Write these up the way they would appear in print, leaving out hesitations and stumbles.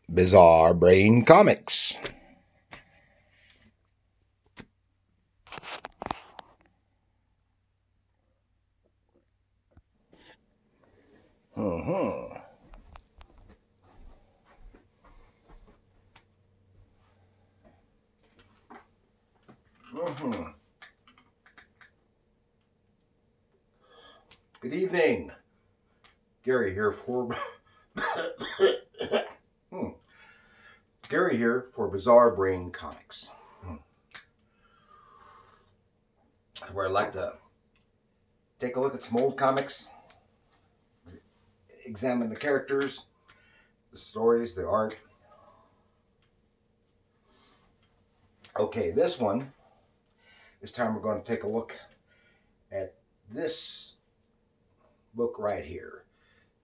Bizarre Brain Comics. Good evening. Gary here for Gary here for Bizarre Brain Comics. Where I like to take a look at some old comics, examine the characters, the stories, the art. Okay, this time we're going to take a look at this book right here.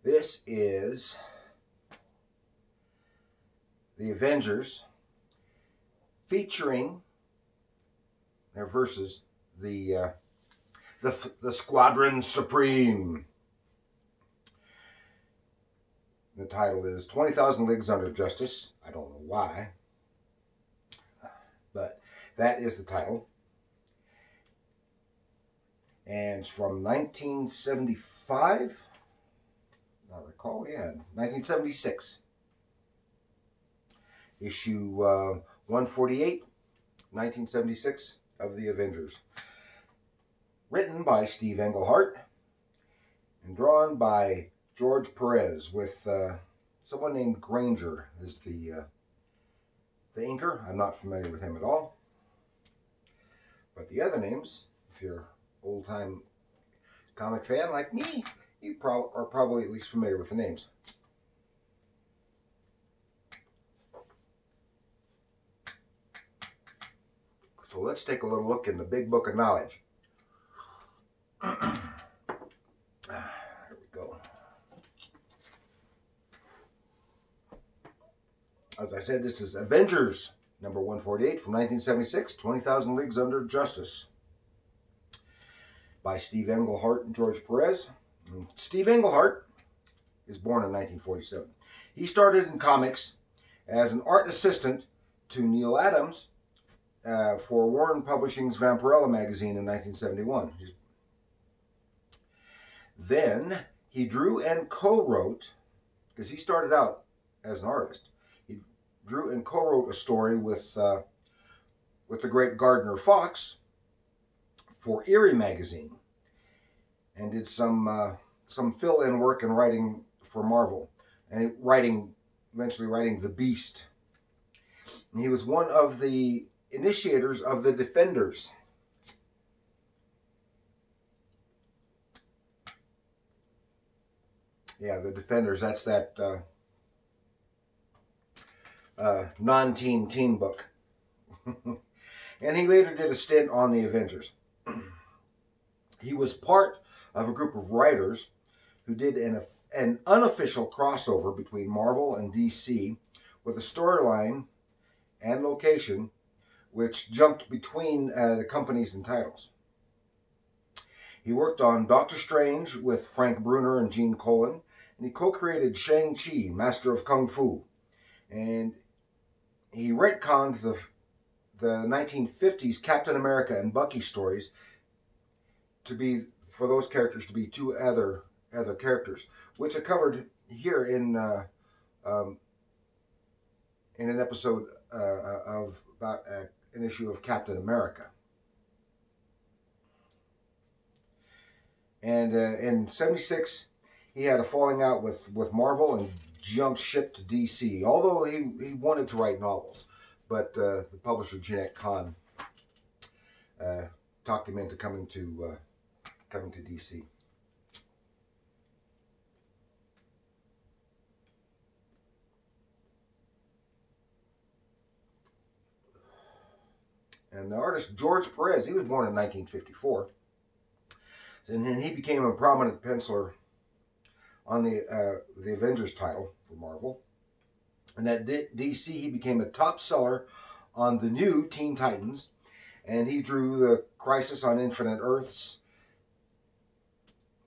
This is the Avengers, featuring versus the Squadron Supreme. The title is 20,000 Leagues Under Justice. I don't know why, but that is the title. And it's from 1975. I recall, yeah, 1976. Issue 148, 1976 of the Avengers. Written by Steve Englehart and drawn by George Perez, with someone named Granger as the inker. I'm not familiar with him at all. But the other names, if you're an old-time comic fan like me, you are probably at least familiar with the names. So let's take a little look in the big book of knowledge. Here we go. As I said, this is Avengers number 148 from 1976, 20,000 Leagues Under Justice, by Steve Englehart and George Perez. And Steve Englehart is born in 1947. He started in comics as an art assistant to Neil Adams for Warren Publishing's Vampirella magazine in 1971. Then he drew and co-wrote, because he started out as an artist, he drew and co-wrote a story with the great Gardner Fox for Eerie magazine, and did some fill-in work and writing for Marvel, and eventually writing The Beast. And he was one of the initiators of the Defenders. Yeah, the Defenders, that's that non-teen teen book. And he later did a stint on the Avengers. He was part of a group of writers who did an unofficial crossover between Marvel and DC with a storyline and location which jumped between the companies and titles. He worked on Doctor Strange with Frank Bruner and Gene Colan, and he co-created Shang-Chi, Master of Kung Fu. And he retconned the 1950s Captain America and Bucky stories for those characters to be two other characters, which I covered here in an episode of about an issue of Captain America. And in '76, he had a falling out with Marvel and jumped ship to DC. Although he wanted to write novels, but the publisher Jeanette Kahn talked him into coming to DC. And the artist George Perez, he was born in 1954. And then he became a prominent penciler on the Avengers title for Marvel. And at DC, he became a top seller on the new Teen Titans. And he drew the Crisis on Infinite Earths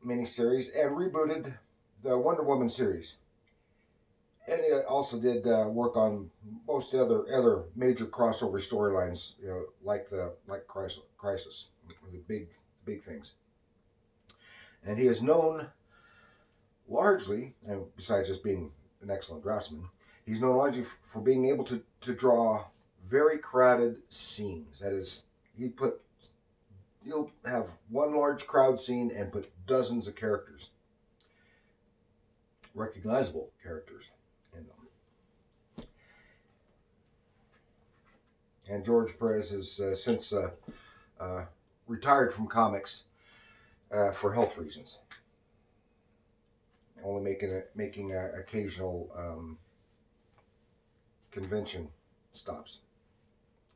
miniseries and rebooted the Wonder Woman series. And he also did work on most other major crossover storylines, you know, like Crisis, the big things. And he is known largely, and besides just being an excellent draftsman, he's known largely for being able to draw very crowded scenes. That is, he'll have one large crowd scene and put dozens of characters, recognizable characters, in them. And George Perez has since retired from comics for health reasons, only making occasional convention stops,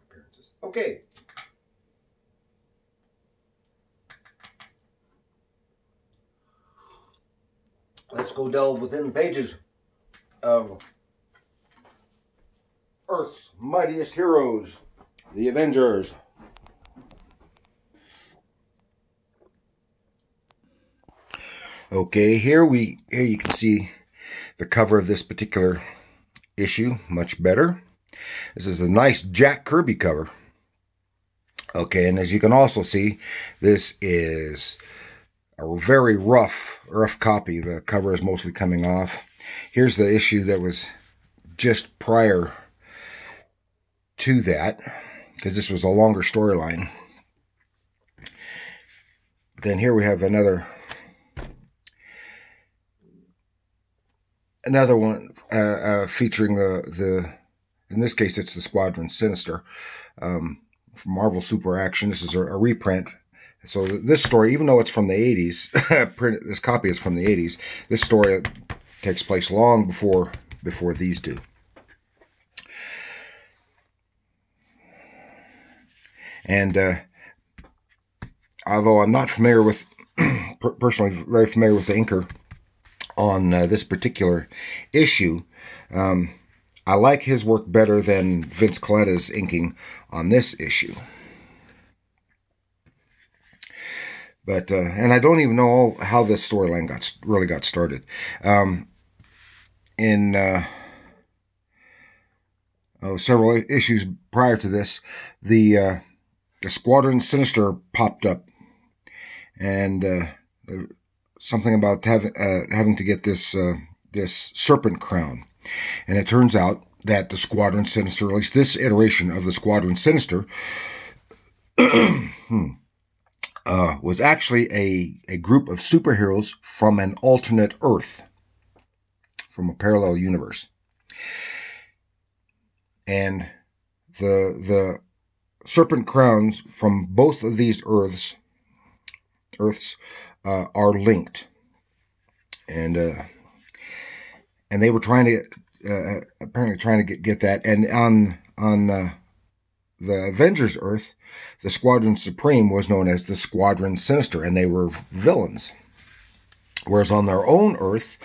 appearances. Okay. Let's go delve within the pages of Earth's Mightiest Heroes, the Avengers. Okay, here you can see the cover of this particular issue much better. This is a nice Jack Kirby cover. Okay, and as you can also see, this is a very rough copy. The cover is mostly coming off. Here's the issue that was just prior to that, because this was a longer storyline. Then here we have another one featuring the in this case it's the Squadron Sinister from Marvel Super Action. This is a reprint. So this story, even though it's from the 80s, this copy is from the 80s, this story takes place long before these do. And although I'm not familiar with, personally very familiar with the inker on this particular issue, I like his work better than Vince Colletta's inking on this issue. But and I don't even know how this storyline really got started. In several issues prior to this, the Squadron Sinister popped up, and something about having to get this serpent crown. And it turns out that the Squadron Sinister, at least this iteration of the Squadron Sinister, was actually a group of superheroes from an alternate Earth, from a parallel universe. And the serpent crowns from both of these Earths are linked, and they were apparently trying to get that. And on the Avengers Earth, the Squadron Supreme was known as the Squadron Sinister, and they were villains. Whereas on their own Earth,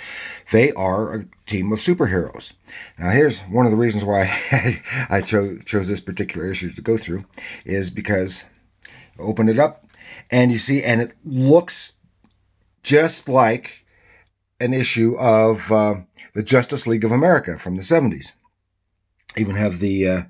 they are a team of superheroes. Now, here's one of the reasons why I chose this particular issue to go through, is because I opened it up, and you see, and it looks just like an issue of the Justice League of America from the 70s. Even have the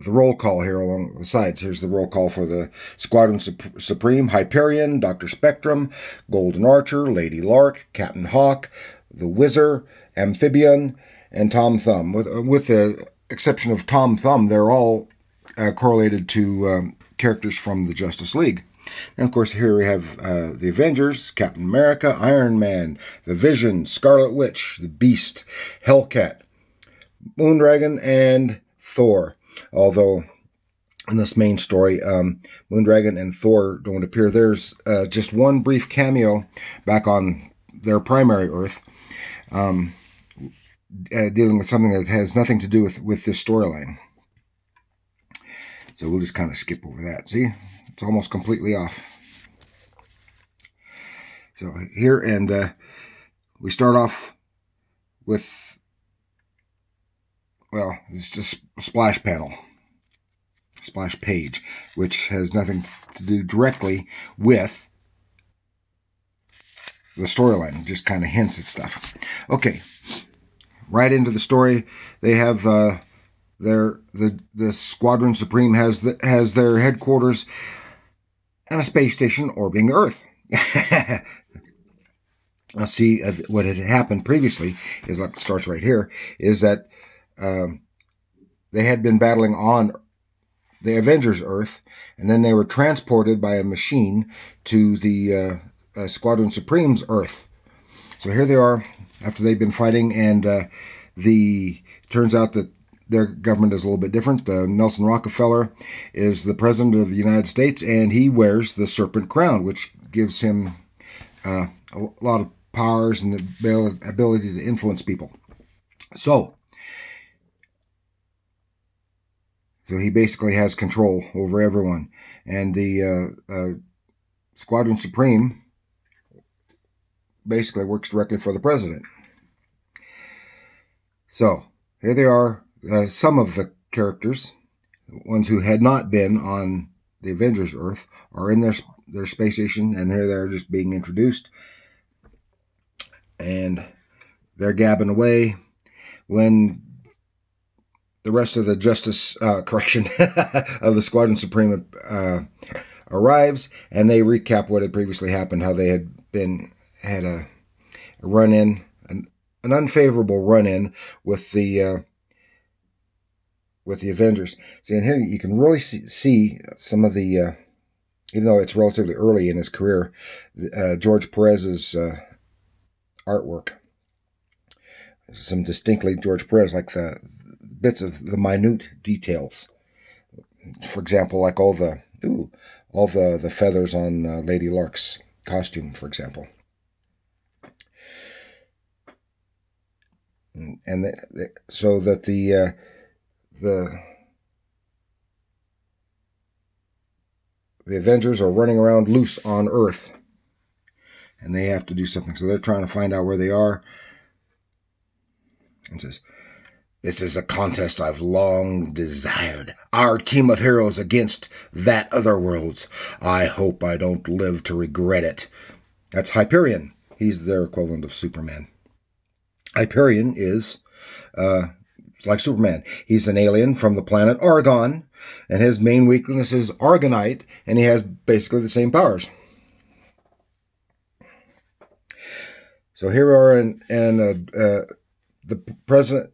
roll call here along the sides. Here's the roll call for the Squadron Supreme: Hyperion, Dr. Spectrum, Golden Archer, Lady Lark, Captain Hawk, the Whizzer, Amphibian, and Tom Thumb. With the exception of Tom Thumb, they're all correlated to characters from the Justice League. And of course, here we have the Avengers: Captain America, Iron Man, the Vision, Scarlet Witch, the Beast, Hellcat, Moondragon, and Thor. Although in this main story, Moondragon and Thor don't appear. There's just one brief cameo back on their primary Earth, dealing with something that has nothing to do with this storyline. So we'll just kind of skip over that. See, it's almost completely off. So here, and we start off with, well, it's just a splash panel, splash page, which has nothing to do directly with the storyline, just kind of hints at stuff. Okay, right into the story. They have the Squadron Supreme has their headquarters on a space station orbiting Earth. Let's see what had happened previously. Is like it starts right here. Is that they had been battling on the Avengers Earth, and then they were transported by a machine to the Squadron Supreme's Earth. So here they are after they've been fighting, and turns out that their government is a little bit different. Nelson Rockefeller is the president of the United States, and he wears the serpent crown, which gives him a lot of powers and the ability to influence people. So he basically has control over everyone. And the Squadron Supreme basically works directly for the president. So here they are. Some of the characters, ones who had not been on the Avengers Earth, are in their space station, and here they're just being introduced. And they're gabbing away when the rest of the Justice correction of the Squadron Supreme arrives, and they recap what had previously happened, how they had a run-in, an unfavorable run-in with the Avengers. See, and here you can really see some of the, even though it's relatively early in his career, George Perez's artwork. Some distinctly George Perez, like the bits of the minute details. For example, like all the feathers on Lady Lark's costume, for example. And so that the Avengers are running around loose on Earth, and they have to do something. So they're trying to find out where they are. And says, "This is a contest I've long desired. Our team of heroes against that other world's. I hope I don't live to regret it." That's Hyperion. He's their equivalent of Superman. Hyperion is like Superman. He's an alien from the planet Argon, and his main weakness is Argonite, and he has basically the same powers. So here we are in the president,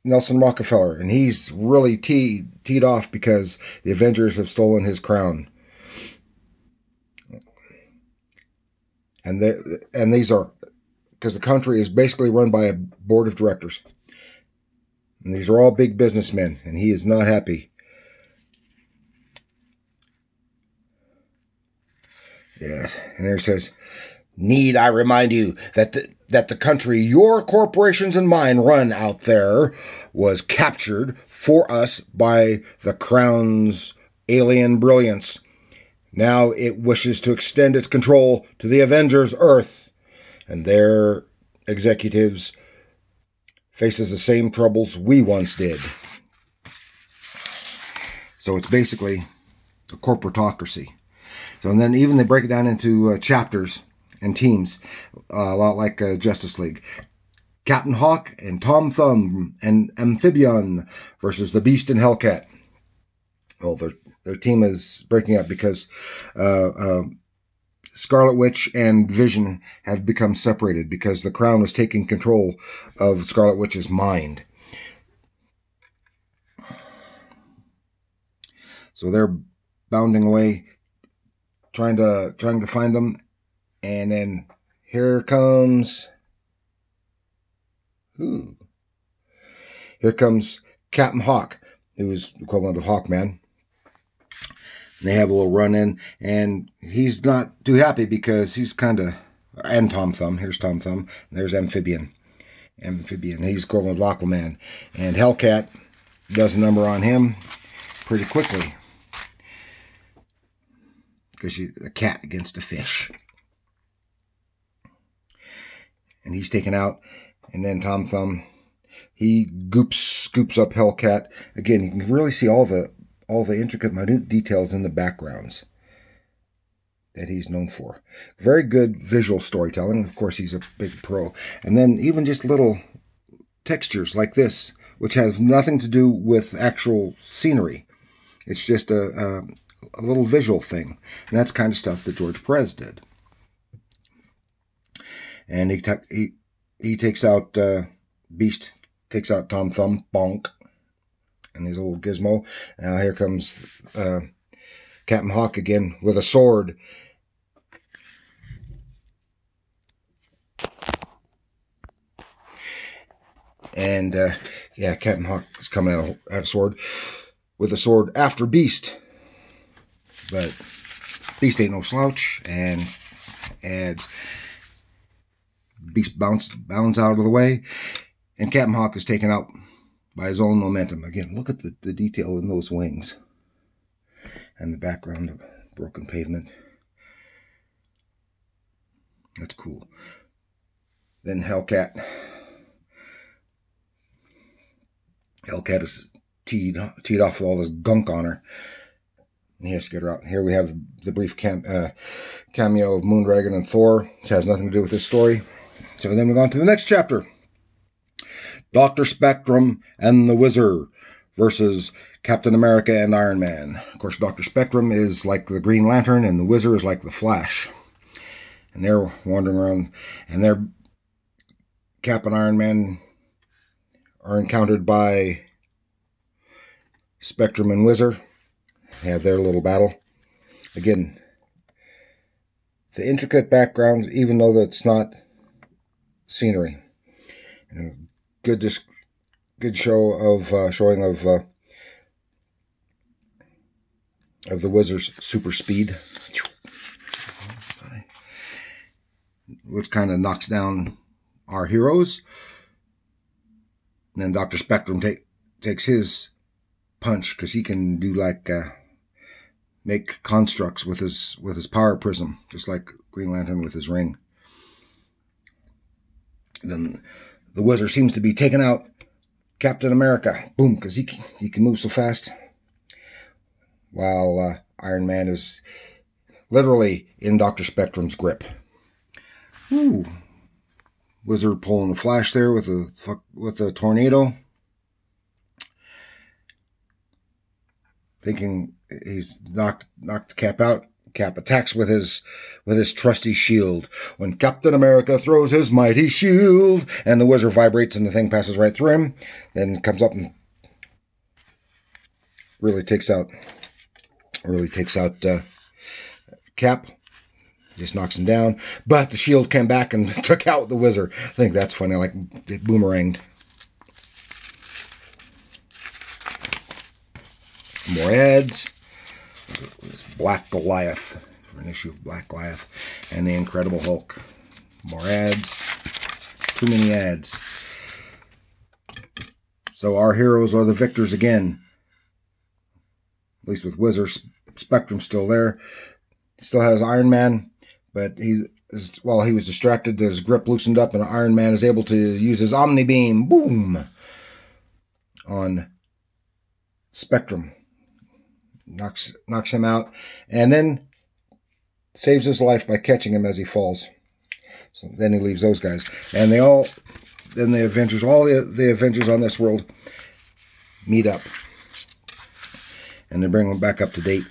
Nelson Rockefeller, and he's really teed off because the Avengers have stolen his crown. And these are, because the country is basically run by a board of directors. And these are all big businessmen, and he is not happy. Yes, and there it says, "Need I remind you that the country your corporations and mine run out there was captured for us by the Crown's alien brilliance. Now it wishes to extend its control to the Avengers Earth, and their executives faces the same troubles we once did." So it's basically a corporatocracy. So, and then even they break it down into chapters and teams, a lot like Justice League. Captain Hawk and Tom Thumb and Amphibian versus the Beast and Hellcat. Well, their team is breaking up because Scarlet Witch and Vision have become separated because the Crown was taking control of Scarlet Witch's mind. So they're bounding away, trying to find them, and then here comes Captain Hawk, who's equivalent of Hawkman. And they have a little run-in, and he's not too happy because he's and Tom Thumb. Here's Tom Thumb, and there's Amphibian. He's equivalent of Aquaman. And Hellcat does a number on him pretty quickly, because she's a cat against a fish. And he's taken out, and then Tom Thumb, he scoops up Hellcat. Again, you can really see all the intricate, minute details in the backgrounds that he's known for. Very good visual storytelling. Of course, he's a big pro. And then even just little textures like this, which has nothing to do with actual scenery. It's just a little visual thing. And that's kind of stuff that George Perez did. And he takes out Beast, takes out Tom Thumb, bonk, and his little gizmo. Now here comes Captain Hawk again with a sword. And yeah, Captain Hawk is coming out of sword with a sword after Beast. But Beast ain't no slouch, and adds Beast bounds out of the way, and Captain Hawk is taken out by his own momentum. Again, look at the detail in those wings and the background of broken pavement. That's cool. Then Hellcat is teed off with all this gunk on her. And he has to get her out. Here we have the brief cameo of Moondragon and Thor. It has nothing to do with this story. So then we go on to the next chapter. Dr. Spectrum and the Wizard versus Captain America and Iron Man. Of course, Dr. Spectrum is like the Green Lantern, and the Wizard is like the Flash. And they're wandering around, and they're Cap and Iron Man are encountered by Spectrum and Wizard. They have their little battle. Again, the intricate background, even though that's not scenery. And good show of showing of the Wizard's super speed, which kind of knocks down our heroes. And then Dr. Spectrum takes his punch, because he can do like make constructs with his power prism, just like Green Lantern with his ring. Then the Wizard seems to be taking out Captain America. Boom, because he can move so fast. While Iron Man is literally in Dr. Spectrum's grip. Ooh. Wizard pulling the Flash there with a tornado. Thinking he's knocked Cap out. Cap attacks with his trusty shield. When Captain America throws his mighty shield, and the Wizard vibrates and the thing passes right through him, then comes up and really takes out Cap. Just knocks him down, but the shield came back and took out the Wizard. I think that's funny, like it boomeranged. More ads. This Black Goliath, an issue of Black Goliath, and the Incredible Hulk. More ads. Too many ads. So our heroes are the victors again. At least with Wizard. Spectrum still there. Still has Iron Man, but while he was distracted, his grip loosened up, and Iron Man is able to use his Omni Beam, boom, on Spectrum. Knocks him out, and then saves his life by catching him as he falls. So then he leaves those guys, and then the Avengers, all the Avengers on this world meet up, and they bring them back up to date,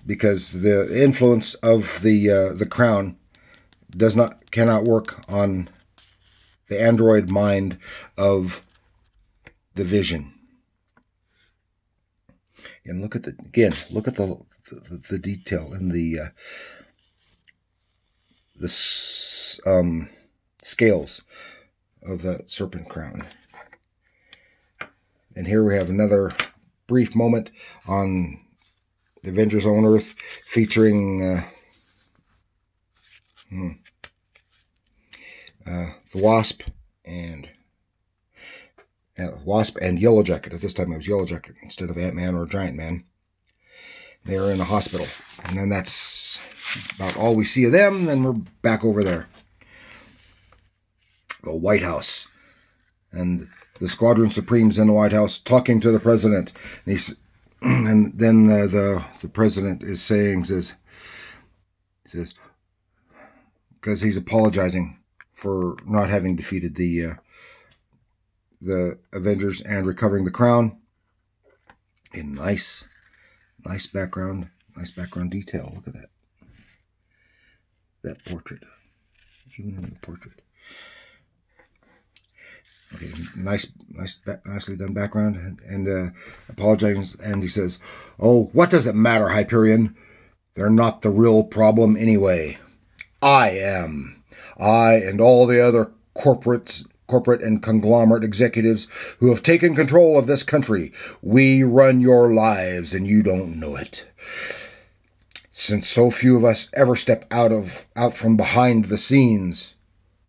because the influence of the crown cannot work on the android mind of the Vision. And look at the detail in the scales of the serpent crown. And here we have another brief moment on the Avengers on Earth, featuring the Wasp and Yellow Jacket. At this time it was Yellow Jacket instead of Ant-Man or Giant Man. They're in a hospital. And then that's about all we see of them. Then we're back over there. The White House. And the Squadron Supreme's in the White House talking to the president. And then the president says, because he's apologizing for not having defeated the the Avengers and recovering the crown. A nice background detail. Look at that portrait, even in the portrait. Okay, nicely done background, and apologizes, and he says, "Oh, what does it matter, Hyperion? They're not the real problem anyway. I am. I and all the other corporate and conglomerate executives who have taken control of this country. We run your lives, and you don't know it. Since so few of us ever step out from behind the scenes."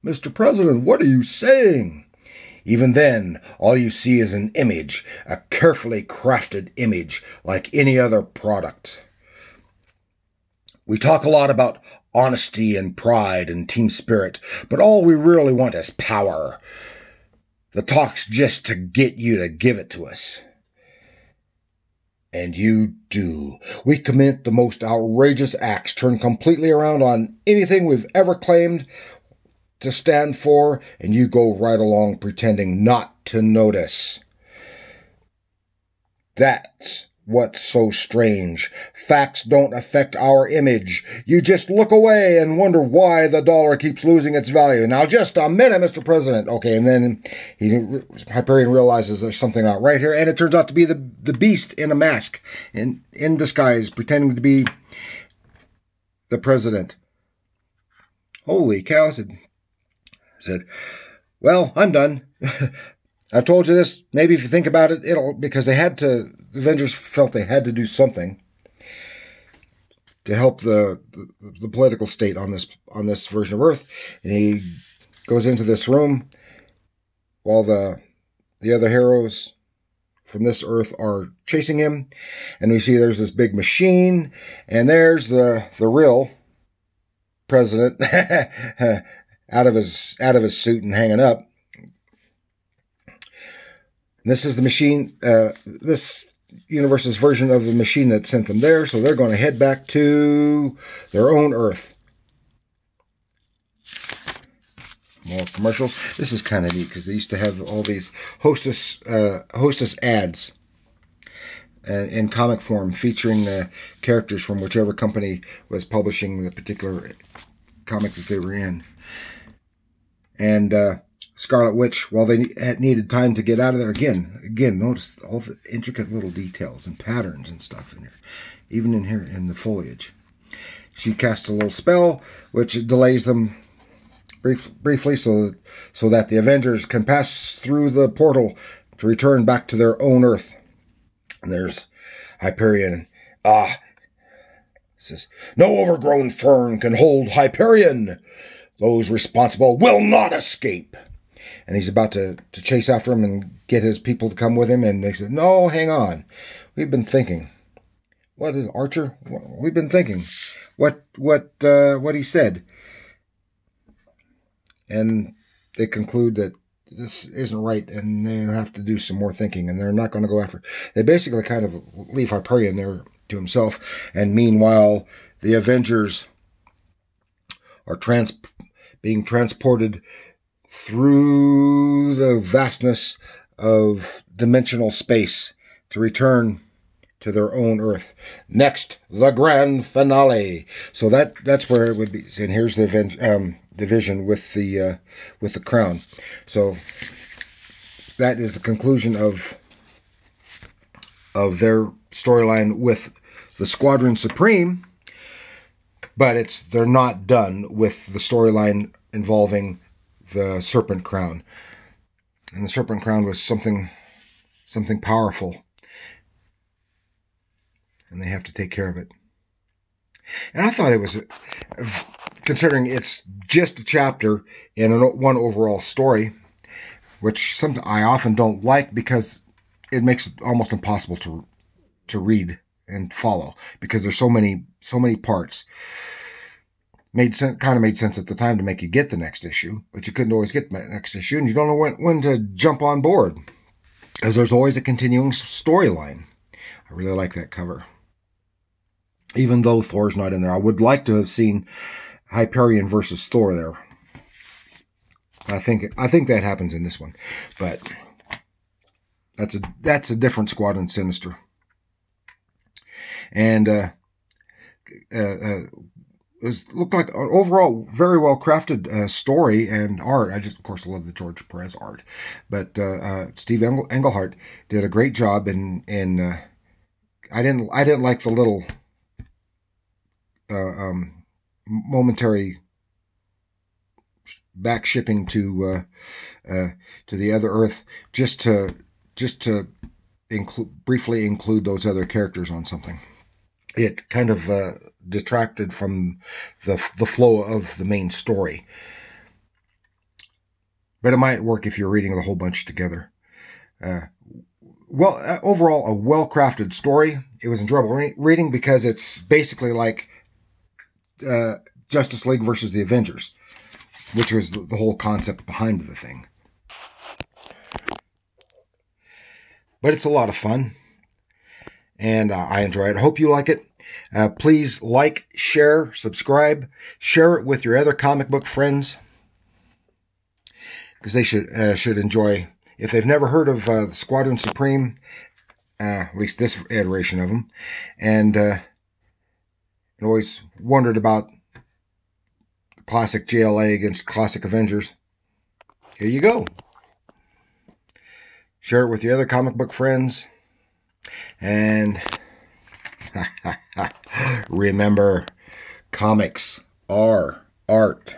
"Mr. President, what are you saying?" "Even then, all you see is an image, a carefully crafted image, like any other product. We talk a lot about honesty and pride and team spirit, but all we really want is power. The talk's just to get you to give it to us. And you do. We commit the most outrageous acts, turn completely around on anything we've ever claimed to stand for, and you go right along pretending not to notice. That's what's so strange. Facts don't affect our image. You just look away and wonder why the dollar keeps losing its value. Now, just a minute, Mr. President." Okay, and then Hyperion realizes there's something not right here, and it turns out to be the Beast in a mask, in disguise, pretending to be the president. "Holy cow," said, "Well, I'm done. I've told you this. Maybe if you think about it, because the Avengers felt they had to do something to help the political state on this version of Earth." And he goes into this room while the other heroes from this Earth are chasing him, and we see there's this big machine, and there's the real president out of his suit and hanging up. This is the machine, this universe's version of the machine that sent them there, so they're going to head back to their own Earth. More commercials. This is kind of neat because they used to have all these hostess ads in comic form featuring characters from whichever company was publishing the particular comic that they were in. And Scarlet Witch, while they had needed time to get out of there, again, notice all the intricate little details and patterns and stuff in here, even in here in the foliage. She casts a little spell, which delays them briefly so that the Avengers can pass through the portal to return back to their own Earth. And there's Hyperion. Says, "No overgrown fern can hold Hyperion. Those responsible will not escape." And he's about to chase after him and get his people to come with him. And they said, "No, hang on. We've been thinking." "What is Archer? We've been thinking. What he said." And they conclude that this isn't right, and they have to do some more thinking, and they're not going to go after it. They basically kind of leave Hyperion there to himself, and meanwhile, the Avengers are being transported through the vastness of dimensional space to return to their own Earth. Next, the grand finale. So that's where it would be. And here's the vision with the crown. So that is the conclusion of their storyline with the Squadron Supreme. But they're not done with the storyline involving the Serpent Crown. And the Serpent Crown was something powerful. And they have to take care of it. And I thought it was, considering it's just a chapter in one overall story, which I often don't like because it makes it almost impossible to read and follow because there's so many parts. Kind of made sense at the time to make you get the next issue, but you couldn't always get the next issue, and you don't know when to jump on board because there's always a continuing storyline. I really like that cover. Even though Thor's not in there, I would like to have seen Hyperion versus Thor there. I think that happens in this one, but That's a different Squadron Sinister. And it looked like an overall very well crafted story and art. I just, of course, love the George Perez art, but Steve Englehart did a great job. I didn't like the little momentary back shipping to the other Earth just to briefly include those other characters on something. It kind of detracted from the flow of the main story. But it might work if you're reading the whole bunch together. Overall, a well-crafted story. It was enjoyable reading because it's basically like Justice League versus the Avengers, which was the whole concept behind the thing. But it's a lot of fun, and I enjoy it. I hope you like it. Please like, share, subscribe, share it with your other comic book friends, because they should enjoy. If they've never heard of Squadron Supreme, at least this iteration of them, and always wondered about classic JLA against classic Avengers, here you go. Share it with your other comic book friends. And remember, comics are art.